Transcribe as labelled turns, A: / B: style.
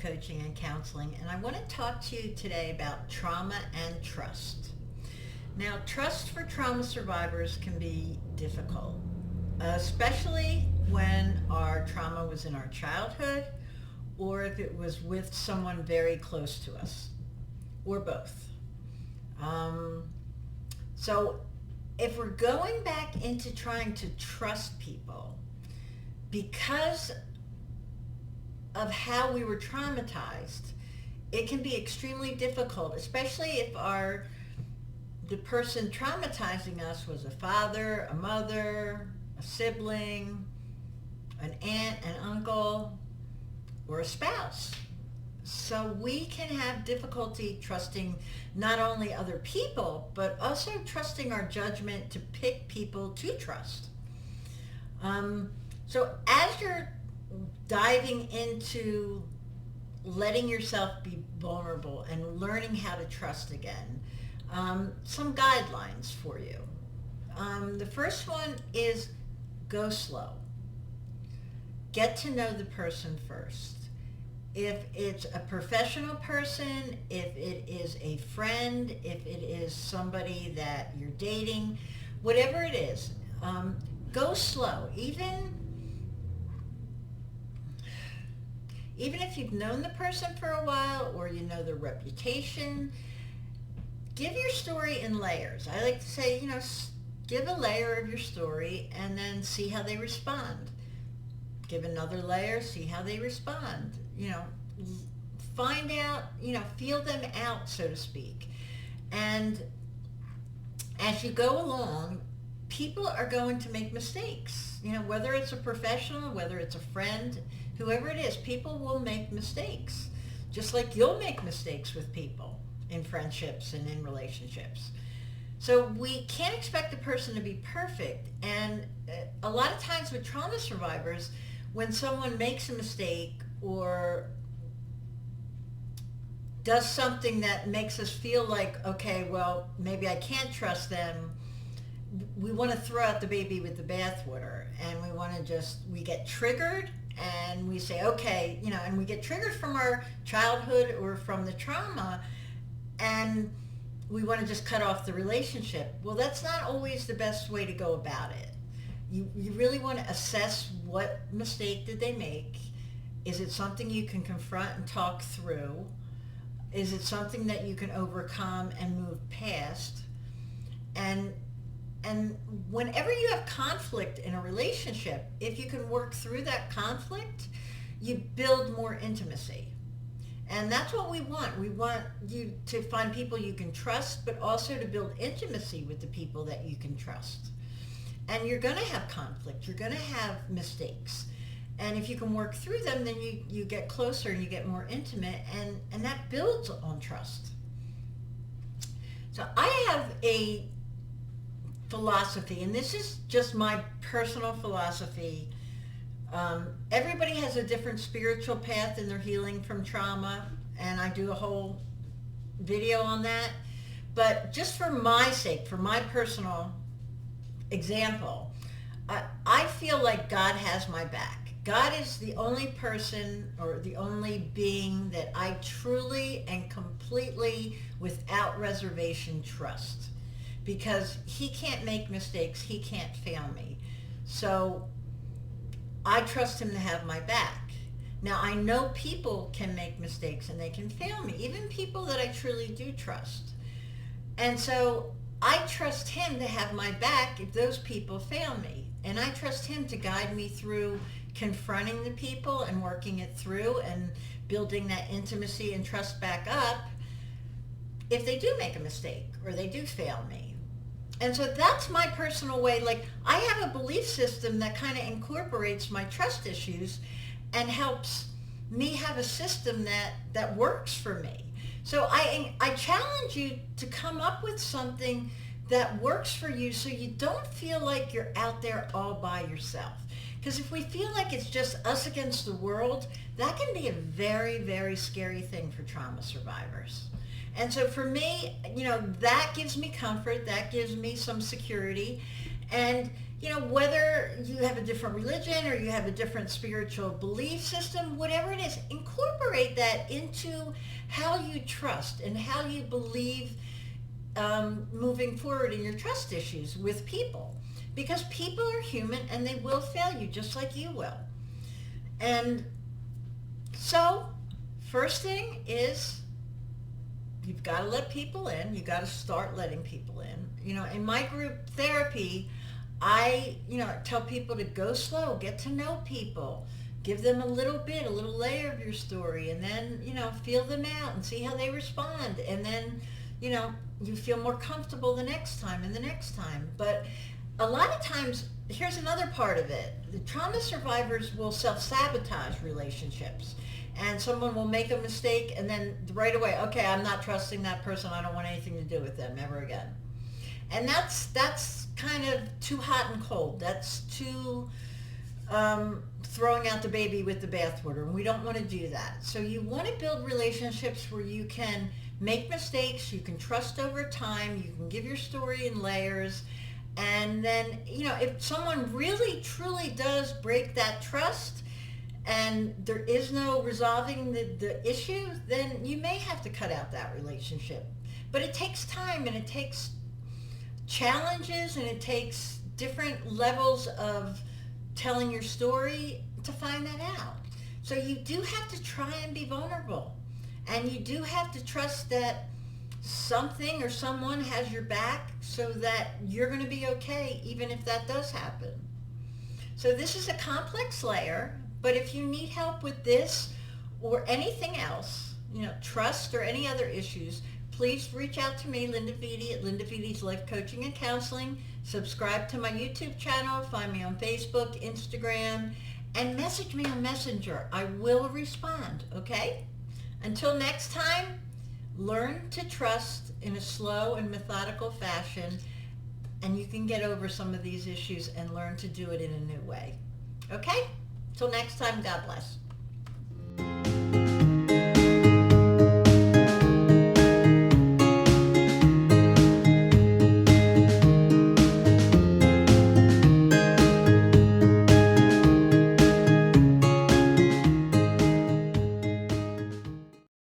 A: coaching and counseling, and I want to talk to you today about trauma and trust. Now, trust for trauma survivors can be difficult, especially when our trauma was in our childhood or if it was with someone very close to us, or both. So if we're going back into trying to trust people because of how we were traumatized, it can be extremely difficult, especially if the person traumatizing us was a father, a mother, a sibling, an aunt, an uncle, or a spouse. So we can have difficulty trusting not only other people, but also trusting our judgment to pick people to trust. So as you're diving into letting yourself be vulnerable and learning how to trust again, some guidelines for you. The first one is go slow. Get to know the person first. If it's a professional person, if it is a friend, if it is somebody that you're dating, whatever it is, go slow. Even if you've known the person for a while or you know their reputation, give your story in layers. I like to say, give a layer of your story and then see how they respond. Give another layer, see how they respond. Find out, feel them out, so to speak. And as you go along, people are going to make mistakes. Whether it's a professional, whether it's a friend, whoever it is, people will make mistakes. Just like you'll make mistakes with people in friendships and in relationships. So we can't expect the person to be perfect. And a lot of times with trauma survivors, when someone makes a mistake or does something that makes us feel like, okay, well, maybe I can't trust them, we want to throw out the baby with the bathwater, and we get triggered, and we say, okay, and we get triggered from our childhood or from the trauma, and we want to just cut off the relationship. Well, that's not always the best way to go about it. You really want to assess what mistake did they make. Is it something you can confront and talk through? Is it something that you can overcome and move past? And whenever you have conflict in a relationship, if you can work through that conflict, you build more intimacy. And that's what we want. We want you to find people you can trust, but also to build intimacy with the people that you can trust. And you're going to have conflict. You're going to have mistakes. And if you can work through them, then you get closer and you get more intimate, and that builds on trust. So I have a philosophy, and this is just my personal philosophy. Everybody has a different spiritual path in their healing from trauma, and I do a whole video on that. But just for my sake, for my personal example, I feel like God has my back. God is the only person or the only being that I truly and completely, without reservation, trust. Because he can't make mistakes. He can't fail me. So I trust him to have my back. Now, I know people can make mistakes and they can fail me, even people that I truly do trust. And so I trust him to have my back if those people fail me. And I trust him to guide me through confronting the people and working it through and building that intimacy and trust back up if they do make a mistake or they do fail me. And so that's my personal way. Like, I have a belief system that kind of incorporates my trust issues and helps me have a system that works for me. So I challenge you to come up with something that works for you so you don't feel like you're out there all by yourself. Because if we feel like it's just us against the world, that can be a very, very scary thing for trauma survivors. And so for me, that gives me comfort, that gives me some security. And, whether you have a different religion or you have a different spiritual belief system, whatever it is, incorporate incorporate that into how you trust and how you believe moving forward in your trust issues with people. Because people are human and they will fail you just like you will. And so, first thing is you've got to let people in. You've got to start letting people in. You know, in my group therapy, I tell people to go slow, get to know people, give them a little layer of your story, and then, feel them out and see how they respond. And then, you feel more comfortable the next time and the next time. But a lot of times, here's another part of it. The trauma survivors will self-sabotage relationships. And someone will make a mistake and then right away, okay, I'm not trusting that person. I don't want anything to do with them ever again. And that's kind of too hot and cold. That's too throwing out the baby with the bathwater. And we don't want to do that. So you want to build relationships where you can make mistakes, you can trust over time, you can give your story in layers. And then, if someone really truly does break that trust, and there is no resolving the issue, then you may have to cut out that relationship. But it takes time, and it takes challenges, and it takes different levels of telling your story to find that out. So you do have to try and be vulnerable. And you do have to trust that something or someone has your back so that you're going to be okay, even if that does happen. So this is a complex layer. But if you need help with this or anything else, trust or any other issues, please reach out to me, Linda Vitti, at Linda Vitti's Life Coaching and Counseling. Subscribe to my YouTube channel. Find me on Facebook, Instagram, and message me on Messenger. I will respond, okay? Until next time, learn to trust in a slow and methodical fashion, and you can get over some of these issues and learn to do it in a new way. Okay? Till next time, God bless.